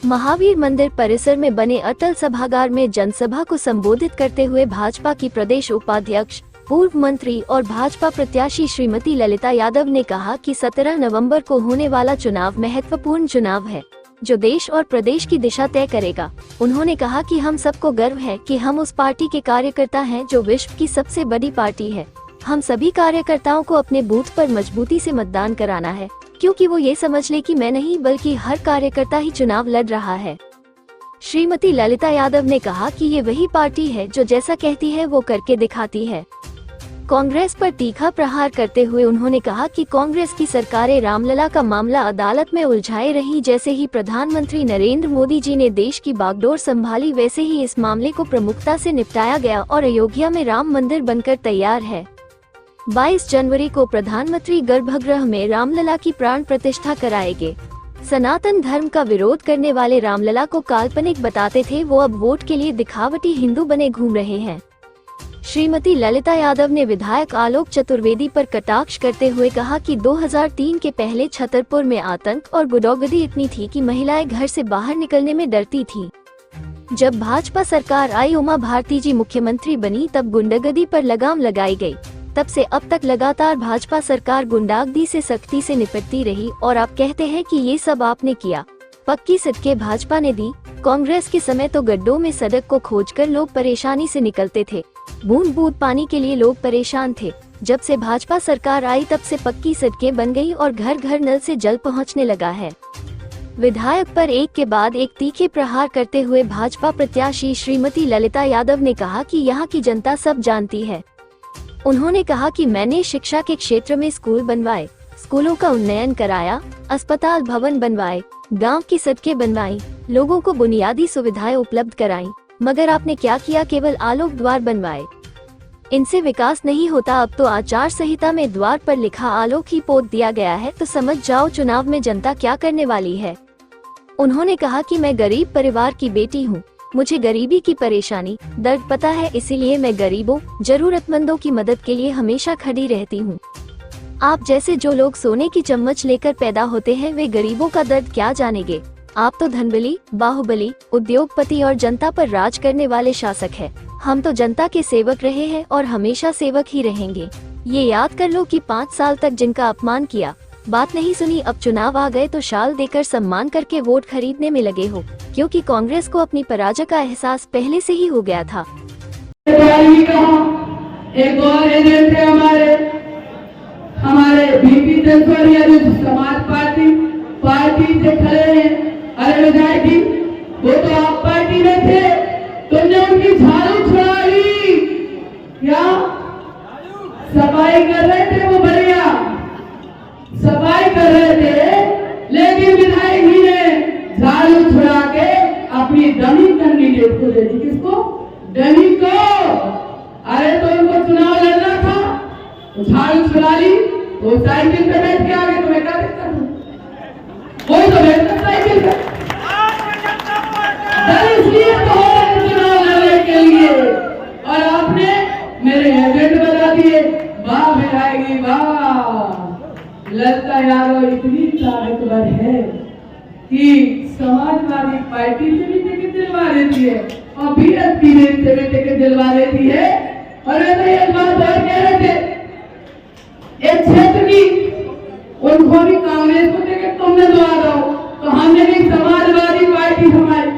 महावीर मंदिर परिसर में बने अटल सभागार में जनसभा को संबोधित करते हुए भाजपा की प्रदेश उपाध्यक्ष, पूर्व मंत्री और भाजपा प्रत्याशी श्रीमती ललिता यादव ने कहा कि 17 नवंबर को होने वाला चुनाव महत्वपूर्ण चुनाव है, जो देश और प्रदेश की दिशा तय करेगा। उन्होंने कहा कि हम सबको गर्व है कि हम उस पार्टी के कार्यकर्ता हैं जो विश्व की सबसे बड़ी पार्टी है। हम सभी कार्यकर्ताओं को अपने बूथ पर मजबूती से मतदान कराना है, क्योंकि वो ये समझ ले कि मैं नहीं बल्कि हर कार्यकर्ता ही चुनाव लड़ रहा है। श्रीमती ललिता यादव ने कहा कि ये वही पार्टी है जो जैसा कहती है वो करके दिखाती है। कांग्रेस पर तीखा प्रहार करते हुए उन्होंने कहा कि कांग्रेस की सरकारें रामलला का मामला अदालत में उलझाए रही। जैसे ही प्रधानमंत्री नरेंद्र मोदी जी ने देश की बागडोर संभाली, वैसे ही इस मामले को प्रमुखता से निपटाया गया और अयोध्या में राम मंदिर बनकर तैयार है। 22 जनवरी को प्रधानमंत्री गर्भगृह में रामलला की प्राण प्रतिष्ठा कराएंगे। सनातन धर्म का विरोध करने वाले रामलला को काल्पनिक बताते थे, वो अब वोट के लिए दिखावटी हिंदू बने घूम रहे हैं। श्रीमती ललिता यादव ने विधायक आलोक चतुर्वेदी पर कटाक्ष करते हुए कहा कि 2003 के पहले छतरपुर में आतंक और गुंडागर्दी इतनी थी कि महिलाएं घर से बाहर निकलने में डरती थीं। जब भाजपा सरकार आई, उमा भारती जी मुख्यमंत्री बनी, तब गुंडागर्दी पर लगाम लगाई गई। तब से अब तक लगातार भाजपा सरकार गुंडागर्दी से सख्ती से निपटती रही और आप कहते हैं कि ये सब आपने किया। पक्की सड़कें भाजपा ने दी। कांग्रेस के समय तो गड्ढों में सड़क को खोजकर लोग परेशानी से निकलते थे, बूंद बूंद पानी के लिए लोग परेशान थे। जब से भाजपा सरकार आई, तब से पक्की सड़कें बन गई और घर घर नल से जल पहुंचने लगा है। विधायक पर एक के बाद एक तीखे प्रहार करते हुए भाजपा प्रत्याशी श्रीमती ललिता यादव ने कहा कि यहाँ की जनता सब जानती है। उन्होंने कहा कि मैंने शिक्षा के क्षेत्र में स्कूल बनवाए, स्कूलों का उन्नयन कराया, अस्पताल भवन बनवाए, गांव की सड़कें बनवाई, लोगों को बुनियादी सुविधाएं उपलब्ध कराई। मगर आपने क्या किया? केवल आलोक द्वार बनवाए। इनसे विकास नहीं होता। अब तो आचार संहिता में द्वार पर लिखा आलोक ही पोत दिया गया है, तो समझ जाओ चुनाव में जनता क्या करने वाली है। उन्होंने कहा कि मैं गरीब परिवार की बेटी हूँ, मुझे गरीबी की परेशानी, दर्द पता है, इसीलिए मैं गरीबों, जरूरतमंदों की मदद के लिए हमेशा खड़ी रहती हूँ। आप जैसे जो लोग सोने की चम्मच लेकर पैदा होते हैं, वे गरीबों का दर्द क्या जानेंगे। आप तो धनबली, बाहुबली, उद्योगपति और जनता पर राज करने वाले शासक हैं। हम तो जनता के सेवक रहे हैं और हमेशा सेवक ही रहेंगे। ये याद कर लो कि 5 साल तक जिनका अपमान किया, बात नहीं सुनी, अब चुनाव आ गए तो शाल देकर सम्मान करके वोट खरीदने में लगे हो, क्योंकि कांग्रेस को अपनी पराजय का एहसास पहले से ही हो गया था। एक और एजेंट है हमारे बीपी दसवारिया जो समाज पार्टी से खड़े हैं। अरे विधायक जी, वो तो आप पार्टी में थे, तुमने उनकी झाड़ू छुड़ा ली। क्या सफाई कर रहे थे? वो बढ़िया सफाई कर रहे थे, लेकिन विधायक जी ने झाड़ू छुड़ा के अपनी डमी कैंडिडेट को दे दी। किसको? डमी को। अरे तो उनको चुनाव लड़ना था, तो झाड़ू छुड़ा ली, तो साइकिल पे बैठ के आगे। तुम्हें क्या दिक्कत है? कोई तो बैठता साइकिल पे, इसलिए तो चुनाव लड़ने के लिए। और आपने मेरे एजेंट बता दिए। वाह विधायक जी वाह, ललिता यादव इतनी ताकतवर है कि समाजवादी पार्टी से भी टिकट दिलवा देती है और बीएसपी से भी टिकट दिलवा देती है। और एक बात और कह रहे थे, एक क्षेत्र की उनको भी कांग्रेस को टिकट तुमने दिलवा दो, तो हमने भी समाजवादी पार्टी हमारे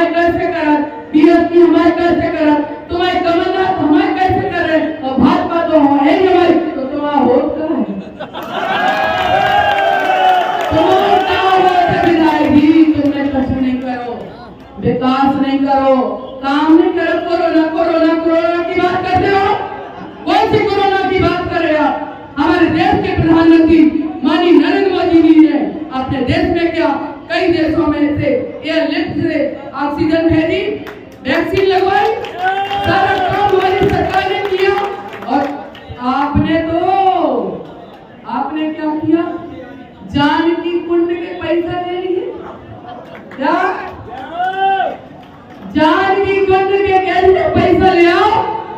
कैसे करा, बीएसपी हमारे कैसे करा, तुम्हारे कमलनाथ हमारे कैसे कर रहे, और भाजपा तो है ही हमारी, तो तुम्हारा वोट कहाँ है? विकास नहीं करो, काम नहीं करो, कोरोना की बात करते हो। कौन सी कोरोना की बात कर रहे हो? हमारे देश के प्रधानमंत्री माननीय नरेंद्र मोदी जी ने अपने देश में क्या कई देशों में से एयरलिफ्ट से ऑक्सीजन भेजी, वैक्सीन लगवाई, सारा काम हमारी सरकार ने किया। और आपने क्या किया? जानकी कुंड के पैसा ले लिए। क्या जानकी कुंड के कैसे पैसा ले आओ,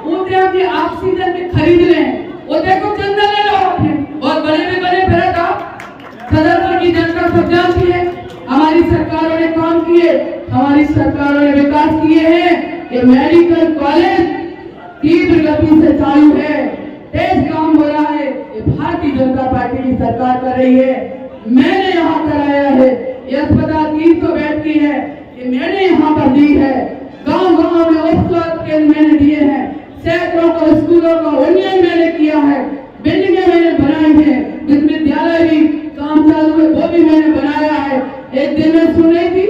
उनके ऑक्सीजन में खरीद लें। वो देखो चंदा ले लो आपने, बहुत बड़े में बने फिर था। छतरपुर की जनता सब जानती है, हमारी सरकारों ने काम किए, हमारी सरकारों ने विकास किए हैं। ये मेडिकल कॉलेज तीव्र गति से चालू है, तेज काम हो रहा है। ये भारतीय जनता पार्टी की सरकार कर रही है। मैंने यहाँ कराया है, ये अस्पताल 300 बेड की है, ये मैंने यहाँ पर दी है। गांव-गांव में उपस्वास्थ्य केंद्र मैंने दिए हैं, सैकड़ों को स्कूलों का उन्नयन मैंने किया है, बिल्डिंगें मैंने बनाई हैं, विश्वविद्यालय भी काम चालू है, वो भी मैंने बनाया है। एक दिन में सुन रही थी,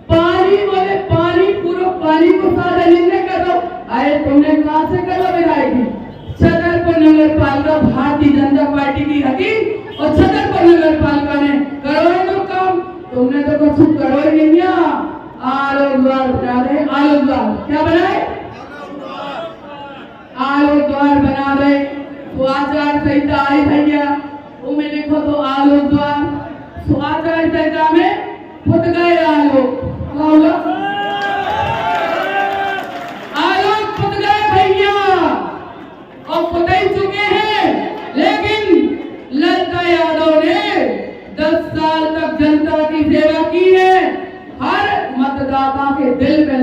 पानी बोले पानी, पूरा पानी को सारा निर्णय करो। अरे तुमने कहां से करो विधायक? छतरपुर नगर पालिका भारतीय जनता पार्टी की हकी और छतरपुर नगर पालिका ने करो है काम, तुमने तो कुछ करो ही नहीं किया। आलो द्वार बना रहे, आलो द्वार क्या बनाए? आलो द्वार बना रहे। तो आचार संहिता आई भैया, उनमें लिखो तो आलो द्वार। तो आचार संहिता में फुट गए आलो, आलो फुट गए भैया, और फुट ही चुके हैं। लेकिन ललिता यादव ने 10 साल तक जनता की सेवा की है, हर मतदाता के दिल में